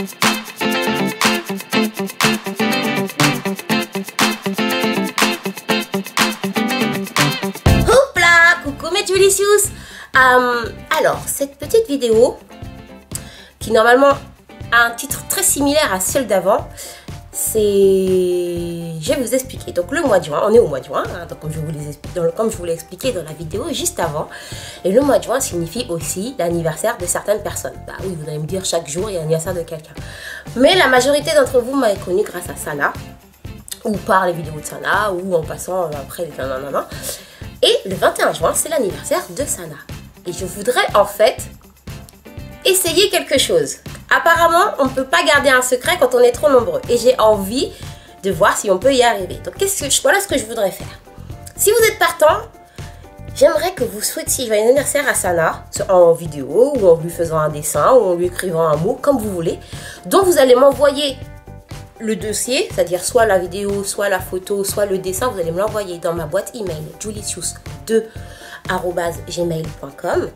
Houpla, coucou mes Julicious. Alors, cette petite vidéo, qui normalement a un titre très similaire à celle d'avant, c'est... Je vais vous expliquer. Donc le mois de juin, on est au mois de juin, hein, donc comme je vous l'ai expliqué dans la vidéo juste avant. Et le mois de juin signifie aussi l'anniversaire de certaines personnes. Bah oui, vous allez me dire chaque jour il y a l'anniversaire de quelqu'un. Mais la majorité d'entre vous m'avez connu grâce à Sana, ou par les vidéos de Sana, ou en passant après les nanana. Et le 21 juin, c'est l'anniversaire de Sana. Et je voudrais en fait essayer quelque chose. Apparemment, on ne peut pas garder un secret quand on est trop nombreux. Et j'ai envie de voir si on peut y arriver. Donc, voilà ce que je voudrais faire. Si vous êtes partant, j'aimerais que vous souhaitiez joyeux anniversaire à Sana en vidéo, ou en lui faisant un dessin, ou en lui écrivant un mot, comme vous voulez, dont vous allez m'envoyer le dossier, c'est-à-dire soit la vidéo, soit la photo, soit le dessin. Vous allez me l'envoyer dans ma boîte email julicious2@gmail.com.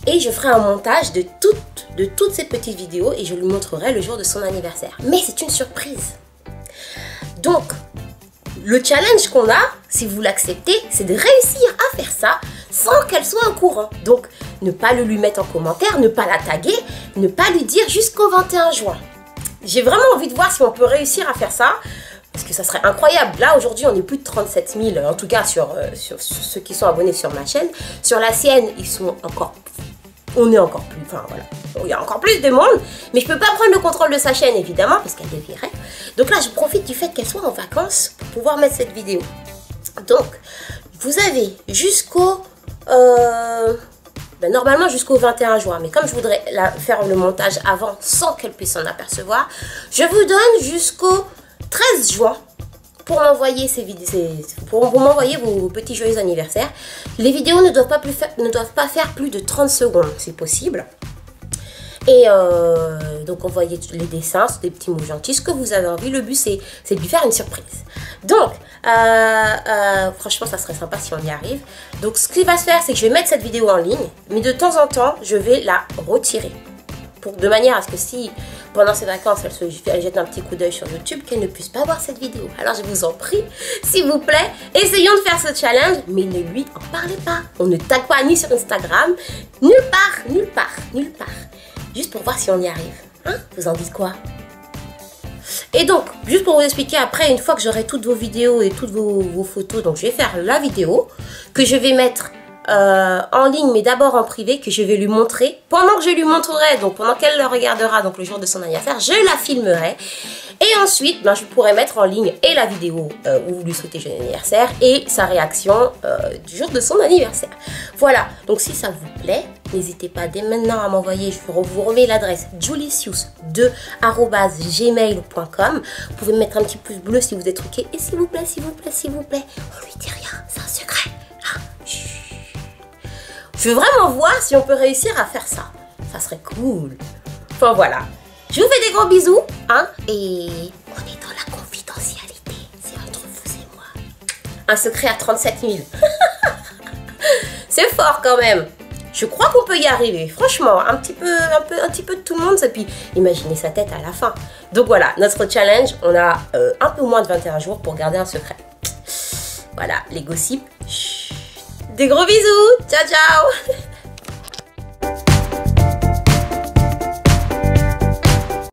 Et je ferai un montage de toutes ces petites vidéos et je lui montrerai le jour de son anniversaire. Mais c'est une surprise. Donc, le challenge qu'on a, si vous l'acceptez, c'est de réussir à faire ça sans qu'elle soit au courant. Donc, ne pas le lui mettre en commentaire, ne pas la taguer, ne pas lui dire jusqu'au 21 juin. J'ai vraiment envie de voir si on peut réussir à faire ça. Parce que ça serait incroyable. Là, aujourd'hui, on est plus de 37 000, en tout cas sur ceux qui sont abonnés sur ma chaîne. Sur la sienne, ils sont encore... On est encore plus... Enfin, voilà. Il y a encore plus de monde. Mais je ne peux pas prendre le contrôle de sa chaîne, évidemment, parce qu'elle est virée. Donc là, je profite du fait qu'elle soit en vacances pour pouvoir mettre cette vidéo. Donc, vous avez jusqu'au... normalement jusqu'au 21 juin. Mais comme je voudrais faire le montage avant, sans qu'elle puisse s'en apercevoir, je vous donne jusqu'au 13 juin pour m'envoyer pour m'envoyer vos petits joyeux anniversaires. Les vidéos ne doivent pas faire plus de 30 secondes, c'est possible. Et donc envoyez les dessins, des petits mots gentils, ce que vous avez envie. Le but c'est de lui faire une surprise. Donc franchement ça serait sympa si on y arrive. Donc ce qui va se faire, c'est que je vais mettre cette vidéo en ligne, mais de temps en temps je vais la retirer. De manière à ce que si pendant ces vacances elle jette un petit coup d'œil sur YouTube, qu'elle ne puisse pas voir cette vidéo. Alors je vous en prie, s'il vous plaît, essayons de faire ce challenge, mais ne lui en parlez pas. On ne tag pas ni sur Instagram, nulle part. Juste pour voir si on y arrive. Hein? Vous en dites quoi? Et donc, juste pour vous expliquer, après, une fois que j'aurai toutes vos vidéos et toutes vos photos, donc je vais faire la vidéo que je vais mettre en ligne, mais d'abord en privé, que je vais lui montrer. Pendant que je lui montrerai, donc pendant qu'elle le regardera, donc le jour de son anniversaire, je la filmerai. Et ensuite, je pourrai mettre en ligne et la vidéo où vous lui souhaitez joyeux anniversaire et sa réaction du jour de son anniversaire. Voilà, donc si ça vous plaît, n'hésitez pas dès maintenant à m'envoyer, je vous remets l'adresse julicious2@gmail.com. Vous pouvez mettre un petit pouce bleu si vous êtes OK. Et s'il vous plaît, on lui dit rien, c'est un secret. Ah, je veux vraiment voir si on peut réussir à faire ça. Ça serait cool. Enfin voilà. Je vous fais des gros bisous, hein, et on est dans la confidentialité. C'est entre vous et moi. Un secret à 37 000. C'est fort quand même. Je crois qu'on peut y arriver. Franchement, un petit peu de tout le monde. Et puis, imaginez sa tête à la fin. Donc voilà, notre challenge. On a un peu moins de 21 jours pour garder un secret. Voilà, les gossips. Chut. Des gros bisous. Ciao, ciao.